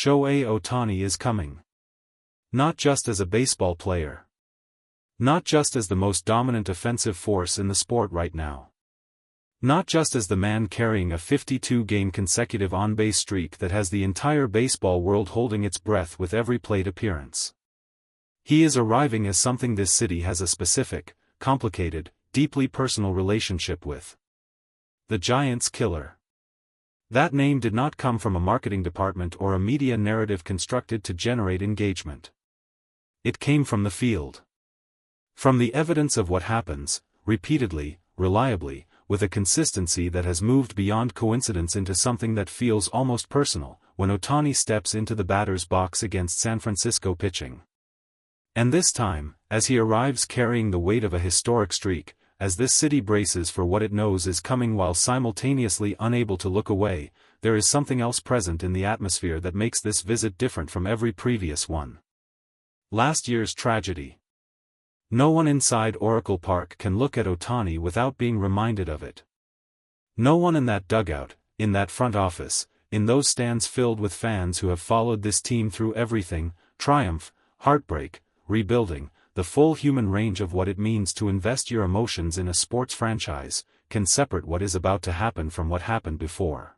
Shohei Ohtani is coming. Not just as a baseball player. Not just as the most dominant offensive force in the sport right now. Not just as the man carrying a 52-game consecutive on-base streak that has the entire baseball world holding its breath with every plate appearance. He is arriving as something this city has a specific, complicated, deeply personal relationship with. The Giants killer. That name did not come from a marketing department or a media narrative constructed to generate engagement. It came from the field. From the evidence of what happens, repeatedly, reliably, with a consistency that has moved beyond coincidence into something that feels almost personal, when Ohtani steps into the batter's box against San Francisco pitching. And this time, as he arrives carrying the weight of a historic streak, as this city braces for what it knows is coming while simultaneously unable to look away, there is something else present in the atmosphere that makes this visit different from every previous one. Last year's tragedy. No one inside Oracle Park can look at Ohtani without being reminded of it. No one in that dugout, in that front office, in those stands filled with fans who have followed this team through everything, triumph, heartbreak, rebuilding, the full human range of what it means to invest your emotions in a sports franchise, can separate what is about to happen from what happened before.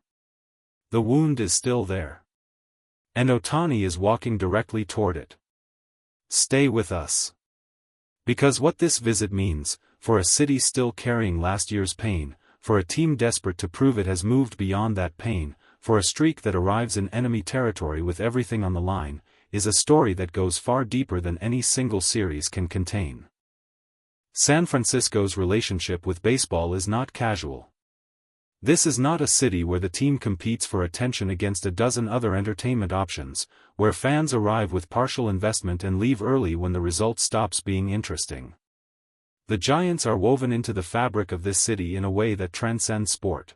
The wound is still there. And Ohtani is walking directly toward it. Stay with us. Because what this visit means, for a city still carrying last year's pain, for a team desperate to prove it has moved beyond that pain, for a streak that arrives in enemy territory with everything on the line, is a story that goes far deeper than any single series can contain. San Francisco's relationship with baseball is not casual. This is not a city where the team competes for attention against a dozen other entertainment options, where fans arrive with partial investment and leave early when the result stops being interesting. The Giants are woven into the fabric of this city in a way that transcends sport.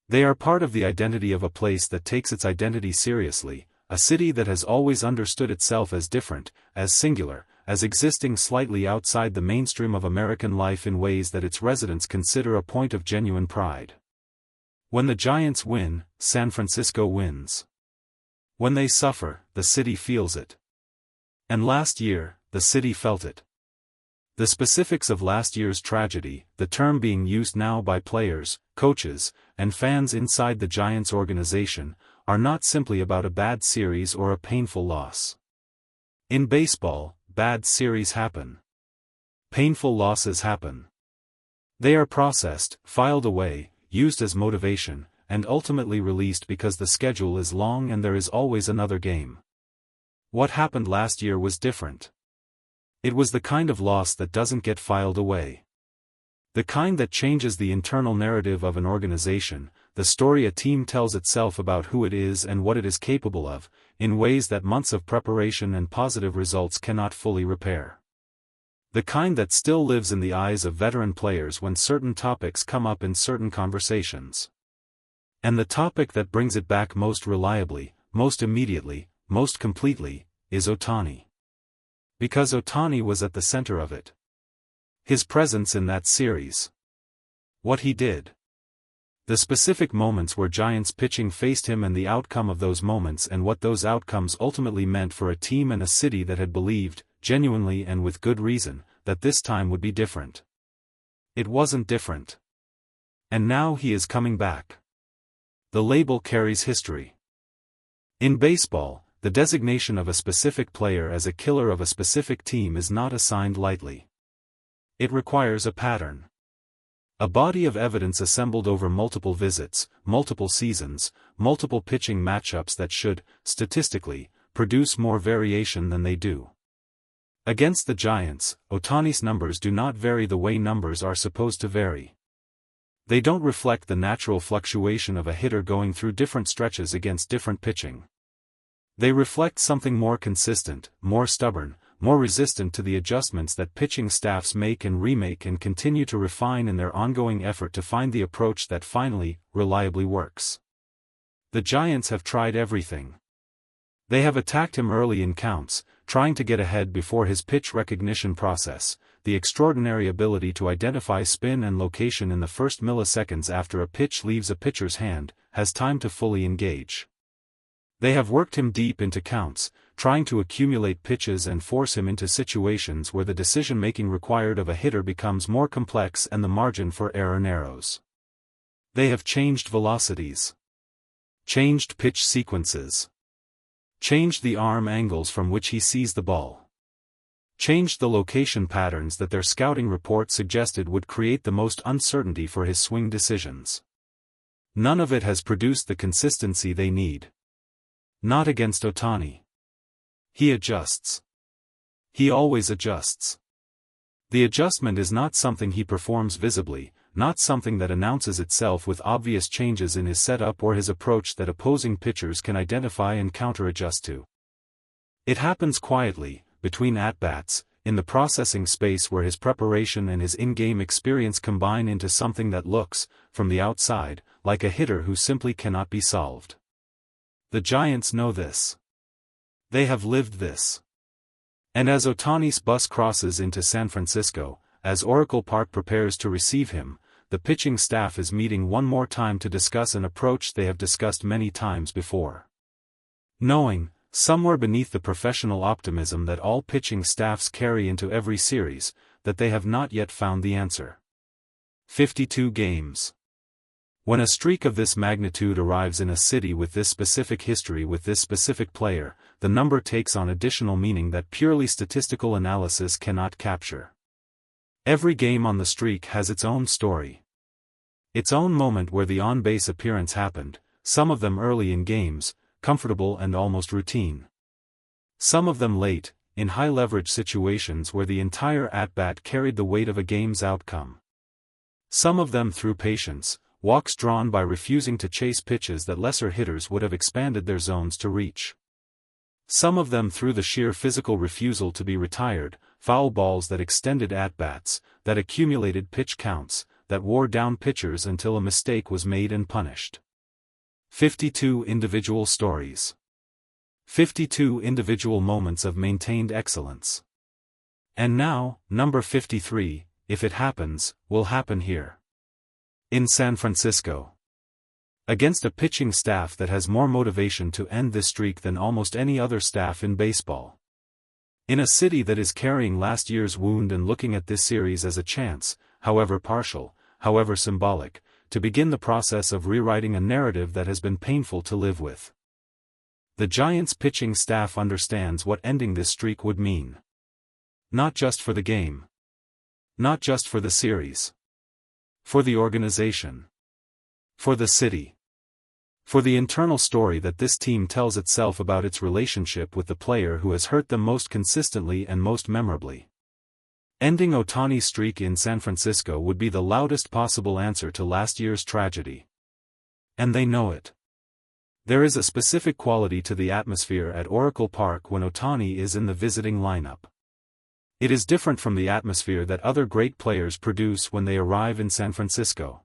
They are part of the identity of a place that takes its identity seriously, a city that has always understood itself as different, as singular, as existing slightly outside the mainstream of American life in ways that its residents consider a point of genuine pride. When the Giants win, San Francisco wins. When they suffer, the city feels it. And last year, the city felt it. The specifics of last year's tragedy, the term being used now by players, coaches, and fans inside the Giants organization, are not simply about a bad series or a painful loss. In baseball, bad series happen. Painful losses happen. They are processed, filed away, used as motivation, and ultimately released because the schedule is long and there is always another game. What happened last year was different. It was the kind of loss that doesn't get filed away. The kind that changes the internal narrative of an organization, the story a team tells itself about who it is and what it is capable of, in ways that months of preparation and positive results cannot fully repair. The kind that still lives in the eyes of veteran players when certain topics come up in certain conversations. And the topic that brings it back most reliably, most immediately, most completely, is Ohtani. Because Ohtani was at the center of it. His presence in that series. What he did. The specific moments where Giants pitching faced him and the outcome of those moments and what those outcomes ultimately meant for a team and a city that had believed, genuinely and with good reason, that this time would be different. It wasn't different. And now he is coming back. The label carries history. In baseball, the designation of a specific player as a killer of a specific team is not assigned lightly. It requires a pattern. A body of evidence assembled over multiple visits, multiple seasons, multiple pitching matchups that should, statistically, produce more variation than they do. Against the Giants, Ohtani's numbers do not vary the way numbers are supposed to vary. They don't reflect the natural fluctuation of a hitter going through different stretches against different pitching. They reflect something more consistent, more stubborn, more resistant to the adjustments that pitching staffs make and remake and continue to refine in their ongoing effort to find the approach that finally, reliably works. The Giants have tried everything. They have attacked him early in counts, trying to get ahead before his pitch recognition process, the extraordinary ability to identify spin and location in the first milliseconds after a pitch leaves a pitcher's hand, has time to fully engage. They have worked him deep into counts, trying to accumulate pitches and force him into situations where the decision-making required of a hitter becomes more complex and the margin for error narrows. They have changed velocities, changed pitch sequences, changed the arm angles from which he sees the ball, changed the location patterns that their scouting report suggested would create the most uncertainty for his swing decisions. None of it has produced the consistency they need. Not against Ohtani. He adjusts. He always adjusts. The adjustment is not something he performs visibly, not something that announces itself with obvious changes in his setup or his approach that opposing pitchers can identify and counter-adjust to. It happens quietly, between at-bats, in the processing space where his preparation and his in-game experience combine into something that looks, from the outside, like a hitter who simply cannot be solved. The Giants know this. They have lived this. And as Ohtani's bus crosses into San Francisco, as Oracle Park prepares to receive him, the pitching staff is meeting one more time to discuss an approach they have discussed many times before. Knowing, somewhere beneath the professional optimism that all pitching staffs carry into every series, that they have not yet found the answer. 52 games. When a streak of this magnitude arrives in a city with this specific history with this specific player, the number takes on additional meaning that purely statistical analysis cannot capture. Every game on the streak has its own story. Its own moment where the on-base appearance happened, some of them early in games, comfortable and almost routine. Some of them late, in high-leverage situations where the entire at-bat carried the weight of a game's outcome. Some of them through patience, walks drawn by refusing to chase pitches that lesser hitters would have expanded their zones to reach. Some of them through the sheer physical refusal to be retired, foul balls that extended at-bats, that accumulated pitch counts, that wore down pitchers until a mistake was made and punished. 52 individual stories. 52 individual moments of maintained excellence. And now, number 53, if it happens, will happen here. In San Francisco. Against a pitching staff that has more motivation to end this streak than almost any other staff in baseball. In a city that is carrying last year's wound and looking at this series as a chance, however partial, however symbolic, to begin the process of rewriting a narrative that has been painful to live with. The Giants' pitching staff understands what ending this streak would mean. Not just for the game. Not just for the series. For the organization. For the city. For the internal story that this team tells itself about its relationship with the player who has hurt them most consistently and most memorably. Ending Ohtani's streak in San Francisco would be the loudest possible answer to last year's tragedy. And they know it. There is a specific quality to the atmosphere at Oracle Park when Ohtani is in the visiting lineup. It is different from the atmosphere that other great players produce when they arrive in San Francisco.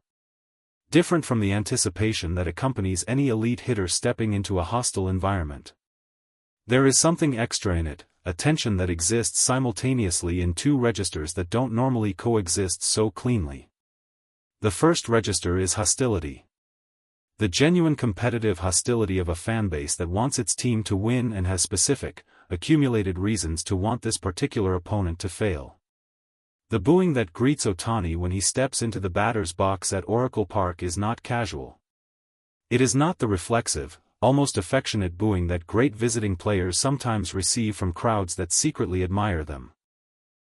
Different from the anticipation that accompanies any elite hitter stepping into a hostile environment. There is something extra in it, a tension that exists simultaneously in two registers that don't normally coexist so cleanly. The first register is hostility. The genuine competitive hostility of a fanbase that wants its team to win and has specific, accumulated reasons to want this particular opponent to fail. The booing that greets Ohtani when he steps into the batter's box at Oracle Park is not casual. It is not the reflexive, almost affectionate booing that great visiting players sometimes receive from crowds that secretly admire them.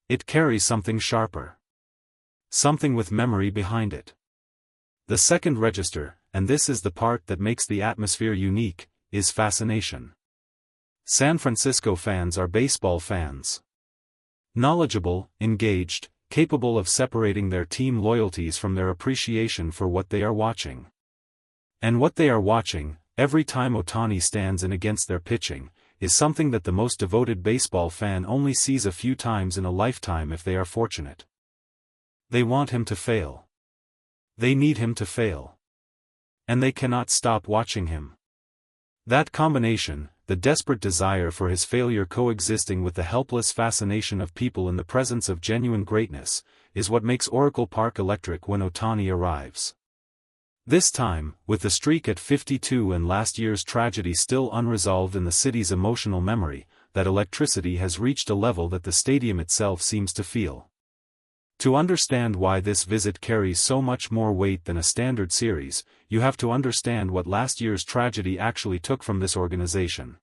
It carries something sharper. Something with memory behind it. The second register, and this is the part that makes the atmosphere unique, is fascination. San Francisco fans are baseball fans. Knowledgeable, engaged, capable of separating their team loyalties from their appreciation for what they are watching. And what they are watching, every time Ohtani stands in against their pitching, is something that the most devoted baseball fan only sees a few times in a lifetime if they are fortunate. They want him to fail. They need him to fail. And they cannot stop watching him. That combination, the desperate desire for his failure coexisting with the helpless fascination of people in the presence of genuine greatness, is what makes Oracle Park electric when Ohtani arrives. This time, with the streak at 52 and last year's tragedy still unresolved in the city's emotional memory, that electricity has reached a level that the stadium itself seems to feel. To understand why this visit carries so much more weight than a standard series, you have to understand what last year's tragedy actually took from this organization.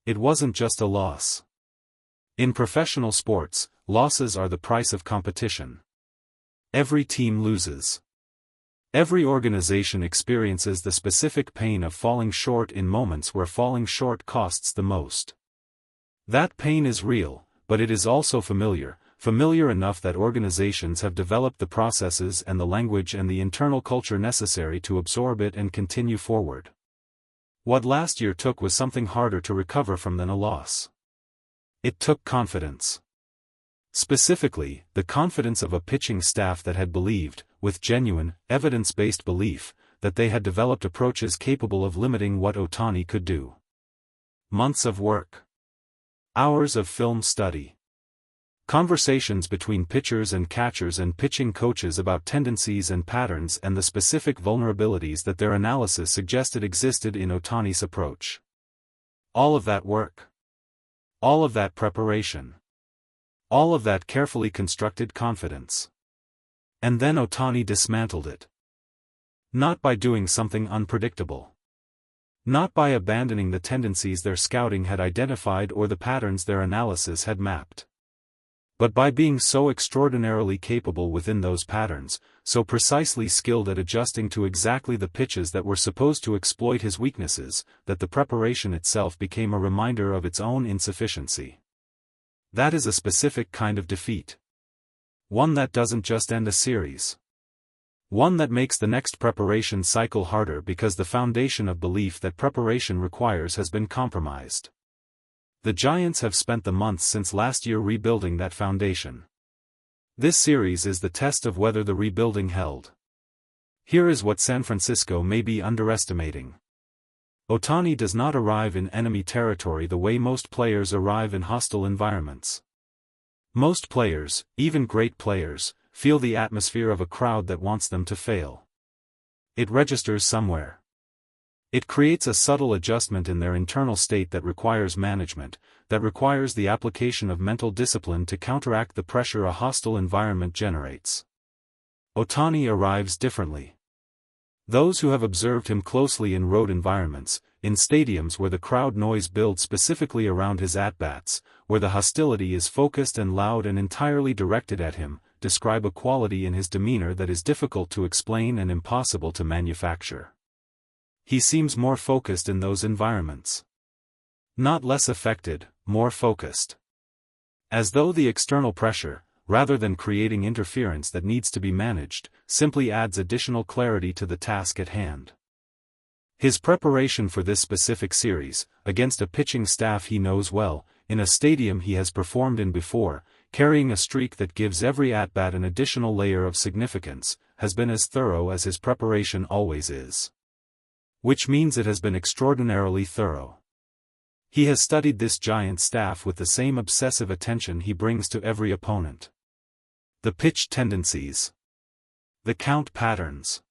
It wasn't just a loss. In professional sports, losses are the price of competition. Every team loses. Every organization experiences the specific pain of falling short in moments where falling short costs the most. That pain is real, but it is also familiar enough that organizations have developed the processes and the language and the internal culture necessary to absorb it and continue forward. What last year took was something harder to recover from than a loss. It took confidence. Specifically, the confidence of a pitching staff that had believed, with genuine, evidence-based belief, that they had developed approaches capable of limiting what Ohtani could do. Months of work. Hours of film study. Conversations between pitchers and catchers and pitching coaches about tendencies and patterns and the specific vulnerabilities that their analysis suggested existed in Ohtani's approach. All of that work. All of that preparation. All of that carefully constructed confidence. And then Ohtani dismantled it. Not by doing something unpredictable. Not by abandoning the tendencies their scouting had identified or the patterns their analysis had mapped. But by being so extraordinarily capable within those patterns, so precisely skilled at adjusting to exactly the pitches that were supposed to exploit his weaknesses, that the preparation itself became a reminder of its own insufficiency. That is a specific kind of defeat. One that doesn't just end a series. One that makes the next preparation cycle harder because the foundation of belief that preparation requires has been compromised. The Giants have spent the months since last year rebuilding that foundation. This series is the test of whether the rebuilding held. Here is what San Francisco may be underestimating. Ohtani does not arrive in enemy territory the way most players arrive in hostile environments. Most players, even great players, feel the atmosphere of a crowd that wants them to fail. It registers somewhere. It creates a subtle adjustment in their internal state that requires management, that requires the application of mental discipline to counteract the pressure a hostile environment generates. Ohtani arrives differently. Those who have observed him closely in road environments, in stadiums where the crowd noise builds specifically around his at-bats, where the hostility is focused and loud and entirely directed at him, describe a quality in his demeanor that is difficult to explain and impossible to manufacture. He seems more focused in those environments. Not less affected, more focused. As though the external pressure, rather than creating interference that needs to be managed, simply adds additional clarity to the task at hand. His preparation for this specific series, against a pitching staff he knows well, in a stadium he has performed in before, carrying a streak that gives every at-bat an additional layer of significance, has been as thorough as his preparation always is. Which means it has been extraordinarily thorough. He has studied this giant staff with the same obsessive attention he brings to every opponent. The pitch tendencies. The count patterns.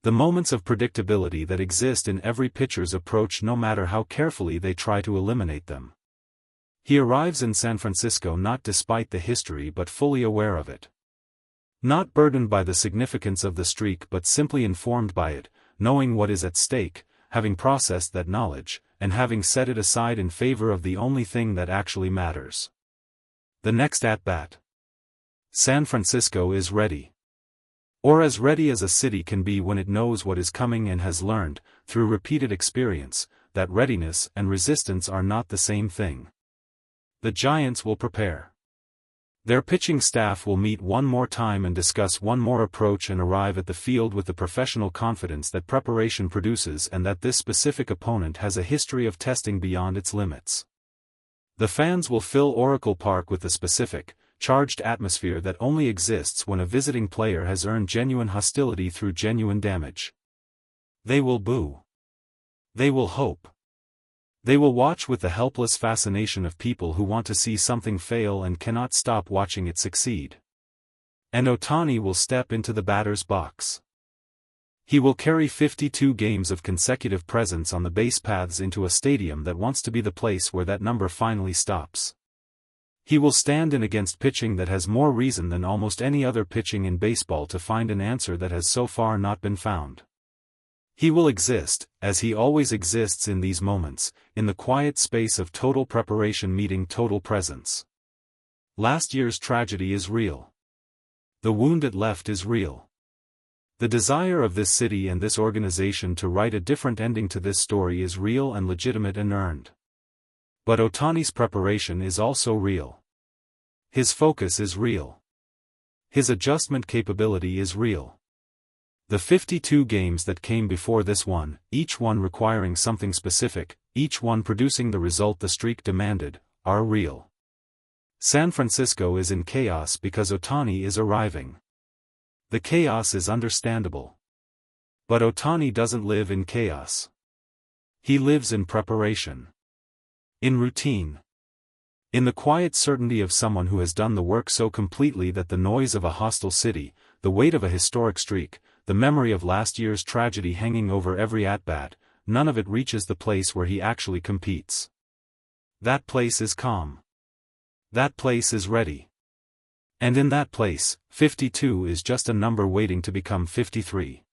The moments of predictability that exist in every pitcher's approach no matter how carefully they try to eliminate them. He arrives in San Francisco not despite the history but fully aware of it. Not burdened by the significance of the streak but simply informed by it, knowing what is at stake, having processed that knowledge, and having set it aside in favor of the only thing that actually matters. The next at-bat. San Francisco is ready. Or as ready as a city can be when it knows what is coming and has learned, through repeated experience, that readiness and resistance are not the same thing. The Giants will prepare. Their pitching staff will meet one more time and discuss one more approach and arrive at the field with the professional confidence that preparation produces and that this specific opponent has a history of testing beyond its limits. The fans will fill Oracle Park with the specific, charged atmosphere that only exists when a visiting player has earned genuine hostility through genuine damage. They will boo. They will hope. They will watch with the helpless fascination of people who want to see something fail and cannot stop watching it succeed. And Ohtani will step into the batter's box. He will carry 52 games of consecutive presence on the base paths into a stadium that wants to be the place where that number finally stops. He will stand in against pitching that has more reason than almost any other pitching in baseball to find an answer that has so far not been found. He will exist, as he always exists in these moments, in the quiet space of total preparation meeting total presence. Last year's tragedy is real. The wound it left is real. The desire of this city and this organization to write a different ending to this story is real and legitimate and earned. But Ohtani's preparation is also real. His focus is real. His adjustment capability is real. The 52 games that came before this one, each one requiring something specific, each one producing the result the streak demanded, are real. San Francisco is in chaos because Ohtani is arriving. The chaos is understandable. But Ohtani doesn't live in chaos. He lives in preparation. In routine. In the quiet certainty of someone who has done the work so completely that the noise of a hostile city, the weight of a historic streak, the memory of last year's tragedy hanging over every at-bat, none of it reaches the place where he actually competes. That place is calm. That place is ready. And in that place, 52 is just a number waiting to become 53.